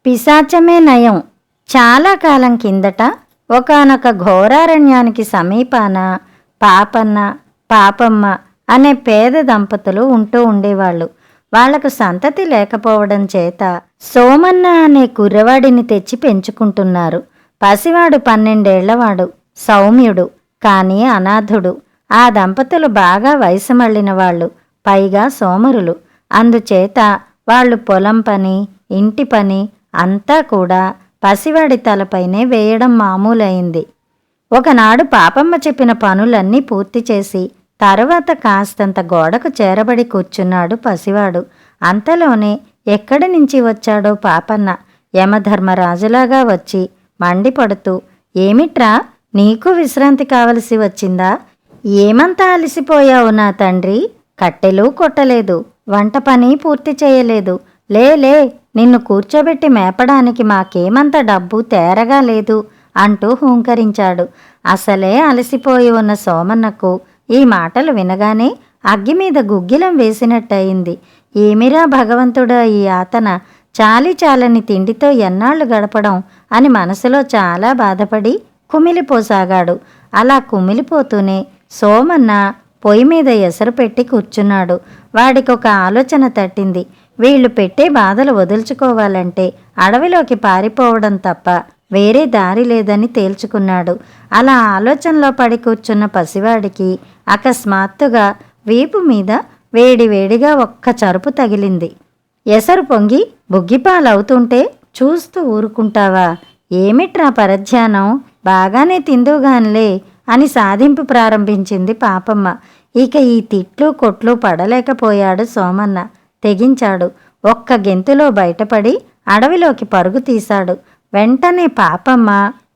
పిశాచమే నయం. చాలా కాలం కిందట ఒకానొక ఘోరారణ్యానికి సమీపాన పాపన్న, పాపమ్మ అనే పేద దంపతులు ఉంటూ ఉండేవాళ్ళు. వాళ్లకు సంతతి లేకపోవడం చేత సోమన్న అనే కుర్రవాడిని తెచ్చి పెంచుకుంటున్నారు. పసివాడు 12 ఏళ్లవాడు, సౌమ్యుడు, కానీ అనాథుడు. ఆ దంపతులు బాగా వయసు మళ్ళిన వాళ్ళు, పైగా సోమరులు. అందుచేత వాళ్ళు పొలం పని, ఇంటి పని అంతా కూడా పసివాడి తలపైనే వేయడం మామూలైంది. ఒకనాడు పాపమ్మ చెప్పిన పనులన్నీ పూర్తి చేసి తరువాత కాస్తంత గోడకు చేరబడి కూర్చున్నాడు పసివాడు. అంతలోనే ఎక్కడి నుంచి వచ్చాడో పాపన్న యమధర్మరాజులాగా వచ్చి మండిపడుతూ, ఏమిట్రా, నీకు విశ్రాంతి కావలసి వచ్చిందా? ఏమంతా అలసిపోయావు నా తండ్రి? కట్టెలు కొట్టలేదు, వంట పని పూర్తి చేయలేదు. లే, నిన్ను కూర్చోబెట్టి మేపడానికి మాకేమంత డబ్బు తేరగా లేదు అంటూ హూంకరించాడు. అసలే అలసిపోయి ఉన్న సోమన్నకు ఈ మాటలు వినగానే అగ్గిమీద గుగ్గిలం వేసినట్టయింది. ఏమిరా భగవంతుడా ఈ యాతన, చాలని తిండితో ఎన్నాళ్లు గడపడం అని మనసులో చాలా బాధపడి కుమిలిపోసాగాడు. అలా కుమిలిపోతూనే సోమన్న పొయ్యి మీద ఎసరు పెట్టి కూర్చున్నాడు. వాడికొక ఆలోచన తట్టింది. వీళ్లు పెట్టే బాధలు వదుల్చుకోవాలంటే అడవిలోకి పారిపోవడం తప్ప వేరే దారి లేదని తేల్చుకున్నాడు. అలా ఆలోచనలో పడి కూర్చున్న పసివాడికి అకస్మాత్తుగా వీపు మీద వేడివేడిగా ఒక్క చరుపు తగిలింది. ఎసరు పొంగి బుగ్గిపాలవుతుంటే చూస్తూ ఊరుకుంటావా? ఏమిట్రా పరధ్యానం, బాగానే తిందువుగాన్లే అని సాధింపు ప్రారంభించింది పాపమ్మ. ఇక ఈ తిట్లు కొట్లు పడలేకపోయాడు సోమన్న. తెగించాడు. ఒక్క గెంతులో బయటపడి అడవిలోకి పరుగు తీశాడు. వెంటనే పాపమ్మ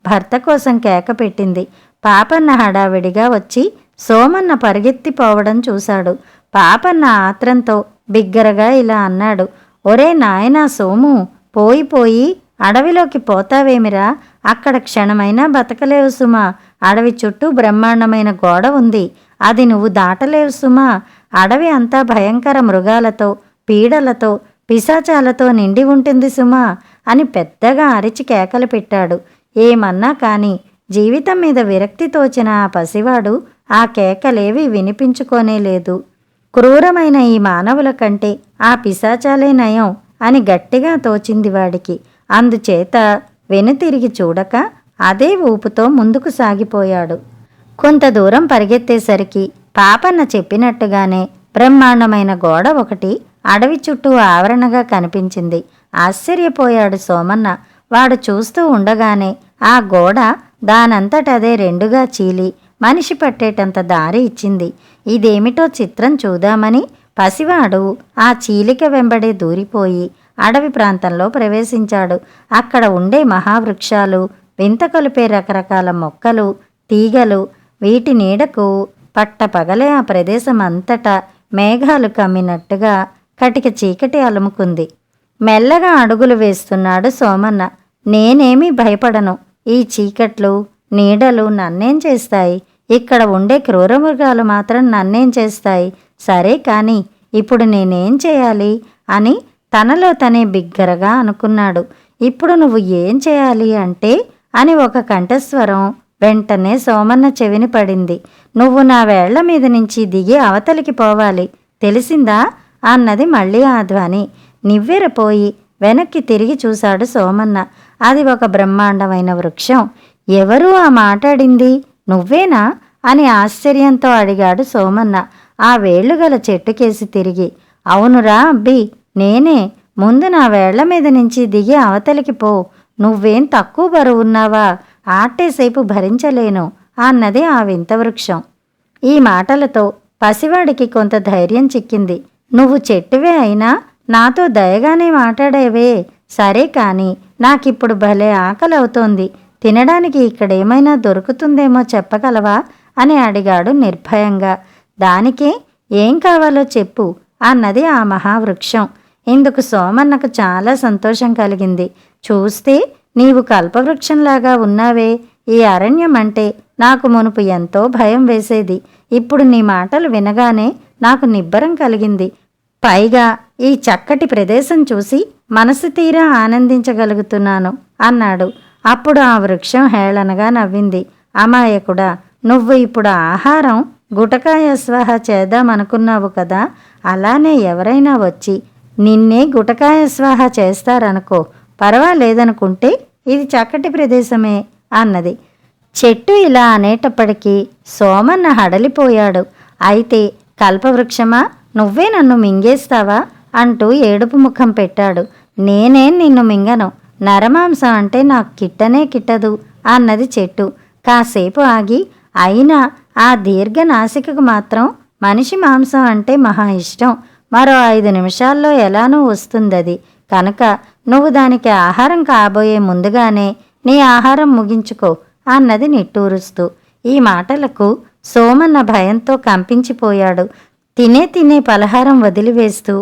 భర్త కోసం కేక పెట్టింది. పాపన్న హడావిడిగా వచ్చి సోమన్న పరిగెత్తిపోవడం చూశాడు. పాపన్న ఆత్రంతో బిగ్గరగా ఇలా అన్నాడు, ఒరే నాయనా సోము, పోయి అడవిలోకి పోతావేమిరా? అక్కడ క్షణమైనా బతకలేవు సుమా. అడవి చుట్టూ బ్రహ్మాండమైన గోడ ఉంది, అది నువ్వు దాటలేవు సుమా. అడవి అంతా భయంకర మృగాలతో, పీడలతో, పిశాచాలతో నిండి ఉంటుంది సుమా అని పెద్దగా అరిచి కేకలు పెట్టాడు. ఏమన్నా కాని జీవితం మీద విరక్తి తోచిన ఆ పసివాడు ఆ కేకలేవి వినిపించుకోనేలేదు. క్రూరమైన ఈ మానవుల కంటే ఆ పిశాచాలే నయం అని గట్టిగా తోచింది వాడికి. అందుచేత వెనుతిరిగి చూడక అదే ఊపుతో ముందుకు సాగిపోయాడు. కొంత దూరం పరిగెత్తేసరికి పాపన్న చెప్పినట్టుగానే బ్రహ్మాండమైన గోడ ఒకటి అడవి చుట్టూ ఆవరణగా కనిపించింది. ఆశ్చర్యపోయాడు సోమన్న. వాడు చూస్తూ ఉండగానే ఆ గోడ దానంతటదే రెండుగా చీలి మనిషి పట్టేటంత దారి ఇచ్చింది. ఇదేమిటో చిత్రం చూద్దామని పసివాడు ఆ చీలిక వెంబడే దూరిపోయి అడవి ప్రాంతంలో ప్రవేశించాడు. అక్కడ ఉండే మహావృక్షాలు, వింత కొలిపే రకరకాల మొక్కలు, తీగలు, వీటి నీడకు పట్టపగలే ఆ ప్రదేశం అంతటా మేఘాలు కమ్మినట్టుగా కటిక చీకటి అలుముకుంది. మెల్లగా అడుగులు వేస్తున్నాడు సోమన్న. నేనేమీ భయపడను, ఈ చీకట్లు, నీడలు నన్నేం చేస్తాయి? ఇక్కడ ఉండే క్రూరమృగాలు మాత్రం నన్నేం చేస్తాయి? సరే కాని ఇప్పుడు నేనేం చేయాలి అని తనలో తనే బిగ్గరగా అనుకున్నాడు. ఇప్పుడు నువ్వు ఏం చేయాలి అంటే అని ఒక కంఠస్వరం వెంటనే సోమన్న చెవిని పడింది. నువ్వు నా వేళ్ల మీద నుంచి దిగి అవతలికి పోవాలి, తెలిసిందా అన్నది మళ్ళీ ఆ ధ్వని. నివ్వెరపోయి వెనక్కి తిరిగి చూశాడు సోమన్న. అది ఒక బ్రహ్మాండమైన వృక్షం. ఎవరు ఆ మాట్లాడింది? నువ్వేనా అని ఆశ్చర్యంతో అడిగాడు సోమన్న ఆ వేళ్లుగల చెట్టుకేసి తిరిగి. అవునురా అబ్బి, నేనే. ముందు నా వేళ్ల మీద నుంచి దిగి అవతలికి పో. నువ్వేం తక్కువ బరువున్నావా? ఆటేసేపు భరించలేను అన్నది ఆ వింత వృక్షం. ఈ మాటలతో పసివాడికి కొంత ధైర్యం చిక్కింది. నువ్వు చెట్టువే అయినా నాతో దయగానే మాట్లాడేవే. సరే కాని నాకిప్పుడు భలే ఆకలవుతోంది, తినడానికి ఇక్కడేమైనా దొరుకుతుందేమో చెప్పగలవా అని అడిగాడు నిర్భయంగా. దానికే ఏం కావాలో చెప్పు అన్నది ఆ మహావృక్షం. ఇందుకు సోమన్నకు చాలా సంతోషం కలిగింది. చూస్తే నీవు కల్పవృక్షంలాగా ఉన్నావే. ఈ అరణ్యం అంటే నాకు మునుపు ఎంతో భయం వేసేది. ఇప్పుడు నీ మాటలు వినగానే నాకు నిబ్బరం కలిగింది. పైగా ఈ చక్కటి ప్రదేశం చూసి మనసు తీరా ఆనందించగలుగుతున్నాను అన్నాడు. అప్పుడు ఆ వృక్షం హేళనగా నవ్వింది. అమాయకుడా, నువ్వు ఇప్పుడు ఆహారం గుటకాయ స్వాహ చేద్దామనుకున్నావు కదా, అలానే ఎవరైనా వచ్చి నిన్నే గుటకాయ స్వాహ చేస్తారనుకో, పర్వాలేదనుకుంటే ఇది చక్కటి ప్రదేశమే అన్నది. చెట్టు ఇలా అనేటప్పటికీ సోమన్న హడలిపోయాడు. అయితే కల్పవృక్షమా, నువ్వే నన్ను మింగేస్తావా అంటూ ఏడుపు ముఖం పెట్టాడు. నేనేం నిన్ను మింగను, నరమాంసం అంటే నాకు కిట్టనే కిట్టదు అన్నది చెట్టు. కాసేపు ఆగి, అయినా ఆ దీర్ఘనాసికకు మాత్రం మనిషి మాంసం అంటే మహా ఇష్టం. మరో 5 నిమిషాల్లో ఎలానూ వస్తుందది. కనుక నువ్వు దానికి ఆహారం కాబోయే ముందుగానే నీ ఆహారం ముగించుకో అన్నది నిట్టూరుస్తూ. ఈ మాటలకు సోమన్న భయంతో కంపించిపోయాడు. తినే పలహారం వదిలివేస్తూ,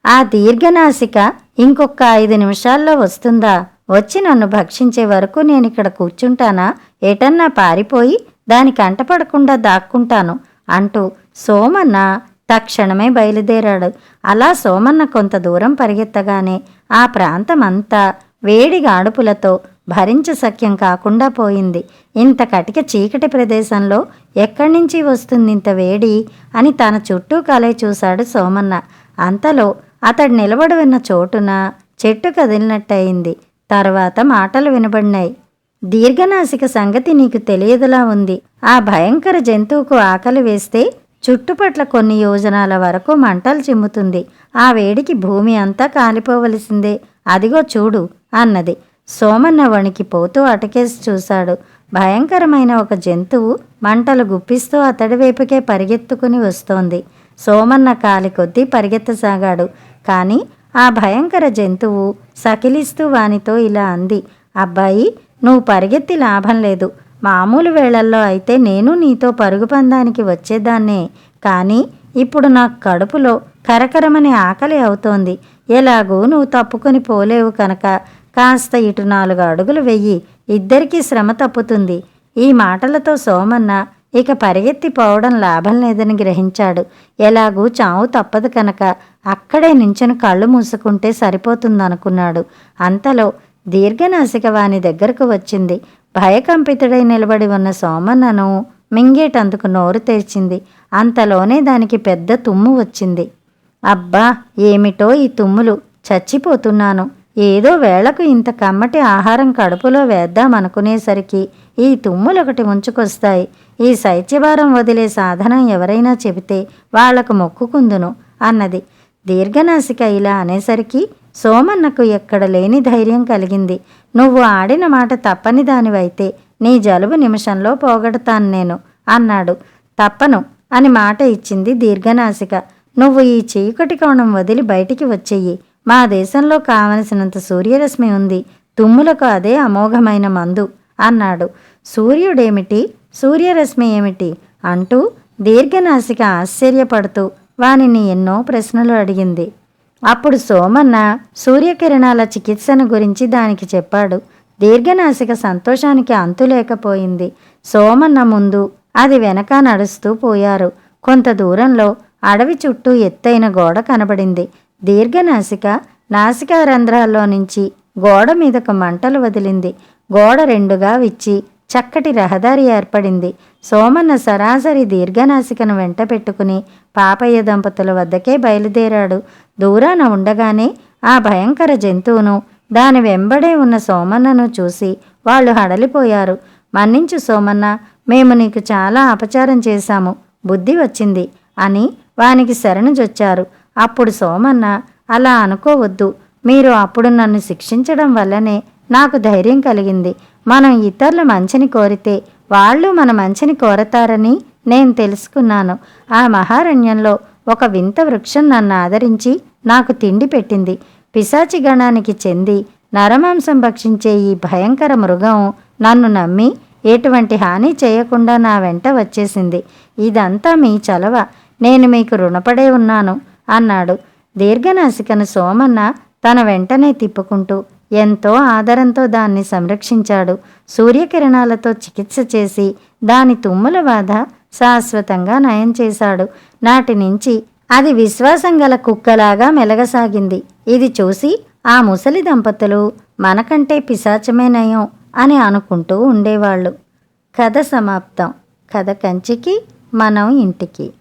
ఆ దీర్ఘనాసిక ఇంకొక 5 నిమిషాల్లో వస్తుందా? వచ్చి నన్ను భక్షించే వరకు నేనిక్కడ కూర్చుంటానా? ఎటన్నా పారిపోయి దాని కంటపడకుండా దాక్కుంటాను అంటూ సోమన్న తక్షణమే బయలుదేరాడు. అలా సోమన్న కొంత దూరం పరిగెత్తగానే ఆ ప్రాంతమంతా వేడి గాడుపులతో భరించశక్యం కాకుండా పోయింది. ఇంత కటిక చీకటి ప్రదేశంలో ఎక్కడి నుంచి వస్తుంది ఇంత వేడి అని తన చుట్టూ కలయి చూశాడు సోమన్న. అంతలో అతడు నిలబడి ఉన్న చోటున చెట్టు కదిలినట్టయింది. తర్వాత మాటలు వినబడినాయి. దీర్ఘనాసిక సంగతి నీకు తెలియదులా ఉంది. ఆ భయంకర జంతువుకు ఆకలి వేస్తే చుట్టుపట్ల కొన్ని యోజనాల వరకు మంటలు చిమ్ముతుంది. ఆ వేడికి భూమి అంతా కాలిపోవలసిందే. అదిగో చూడు అన్నది. సోమన్న వణికిపోతూ అటకేసి చూశాడు. భయంకరమైన ఒక జంతువు మంటలు గుప్పిస్తూ అతడి వైపుకే పరిగెత్తుకుని వస్తోంది. సోమన్న కాలి కొద్దీ పరిగెత్తసాగాడు. కానీ ఆ భయంకర జంతువు సకిలిస్తూ వానితో ఇలా అంది. అబ్బాయి, నువ్వు పరిగెత్తి లాభం లేదు. మామూలు వేళల్లో అయితే నేను నీతో పరుగు పందానికి వచ్చేదాన్నే. కానీ ఇప్పుడు నాకు కడుపులో కరకరమనే ఆకలి అవుతోంది. ఎలాగూ నువ్వు తప్పుకొని పోలేవు కనుక కాస్త ఇటు 4 అడుగులు వెయ్యి, ఇద్దరికీ శ్రమ తప్పుతుంది. ఈ మాటలతో సోమన్న ఇక పరిగెత్తి పోవడం లాభం లేదని గ్రహించాడు. ఎలాగూ చావు తప్పదు కనుక అక్కడే నించుని కళ్ళు మూసుకుంటే సరిపోతుందనుకున్నాడు. అంతలో దీర్ఘనాసిక వాని దగ్గరకు వచ్చింది. భయకంపితుడై నిలబడి ఉన్న సోమన్నను మింగేటందుకు నోరు తెరిచింది. అంతలోనే దానికి పెద్ద తుమ్ము వచ్చింది. అబ్బా, ఏమిటో ఈ తుమ్ములు, చచ్చిపోతున్నాను. ఏదో వేళకు ఇంత కమ్మటి ఆహారం కడుపులో వేద్దామనుకునేసరికి ఈ తుమ్ములొకటి ముంచుకొస్తాయి. ఈ శైత్యభారం వదిలే సాధనం ఎవరైనా చెబితే వాళ్లకు మొక్కుకుందును అన్నది. దీర్ఘనాసిక ఇలా అనేసరికి సోమన్నకు ఎక్కడ లేని ధైర్యం కలిగింది. నువ్వు ఆడిన మాట తప్పని దానివైతే నీ జలుబు నిమిషంలో పోగొడతాను నేను అన్నాడు. తప్పను అని మాట ఇచ్చింది దీర్ఘనాసిక. నువ్వు ఈ చీకటి కోణం వదిలి బయటికి వచ్చెయ్యి. మా దేశంలో కావలసినంత సూర్యరశ్మి ఉంది. తుమ్ములకు అదే అమోఘమైన మందు అన్నాడు. సూర్యుడేమిటి, సూర్యరశ్మి ఏమిటి అంటూ దీర్ఘనాసిక ఆశ్చర్యపడుతూ వానిని ఎన్నో ప్రశ్నలు అడిగింది. అప్పుడు సోమన్న సూర్యకిరణాల చికిత్సను గురించి దానికి చెప్పాడు. దీర్ఘనాసిక సంతోషానికి అంతులేకపోయింది. సోమన్న ముందు, అది వెనక నడుస్తూ పోయారు. కొంత దూరంలో అడవి చుట్టూ ఎత్తైన గోడ కనబడింది. దీర్ఘనాసిక నాసికా రంధ్రాల్లో నుంచి గోడ మీదకు మంటలు వదిలింది. గోడ 2గా విచ్చి చక్కటి రహదారి ఏర్పడింది. సోమన్న సరాసరి దీర్ఘనాసికను వెంట పెట్టుకుని పాపయ్య దంపతుల వద్దకే బయలుదేరాడు. దూరాన ఉండగానే ఆ భయంకర జంతువును, దాని వెంబడే ఉన్న సోమన్నను చూసి వాళ్ళు హడలిపోయారు. మన్నించు సోమన్న, మేము నీకు చాలా అపచారం చేశాము, బుద్ధి వచ్చింది అని వానికి శరణుజొచ్చారు. అప్పుడు సోమన్న, అలా అనుకోవద్దు. మీరు అప్పుడు నన్ను శిక్షించడం వల్లనే నాకు ధైర్యం కలిగింది. మనం ఇతరుల మంచిని కోరితే వాళ్ళు మన మంచిని కోరతారని నేను తెలుసుకున్నాను. ఆ మహారణ్యంలో ఒక వింత వృక్షం నన్ను ఆదరించి నాకు తిండి పెట్టింది. పిశాచి గణానికి చెంది నరమాంసం భక్షించే ఈ భయంకర మృగం నన్ను నమ్మి ఎటువంటి హాని చేయకుండా నా వెంట వచ్చేసింది. ఇదంతా మీ చలవ. నేను మీకు రుణపడే ఉన్నాను అన్నాడు. దీర్ఘనాసికను సోమన్న తన వెంటనే తిప్పుకుంటూ ఎంతో ఆదరంతో దాన్ని సంరక్షించాడు. సూర్యకిరణాలతో చికిత్స చేసి దాని తుమ్ముల బాధ శాశ్వతంగా నయం చేశాడు. నాటి నుంచి అది విశ్వాసం గల కుక్కలాగా మెలగసాగింది. ఇది చూసి ఆ ముసలి దంపతులు మనకంటే పిశాచమే నయం అని అనుకుంటూ ఉండేవాళ్ళు. కథ సమాప్తం. కథ కంచికి, మనం ఇంటికి.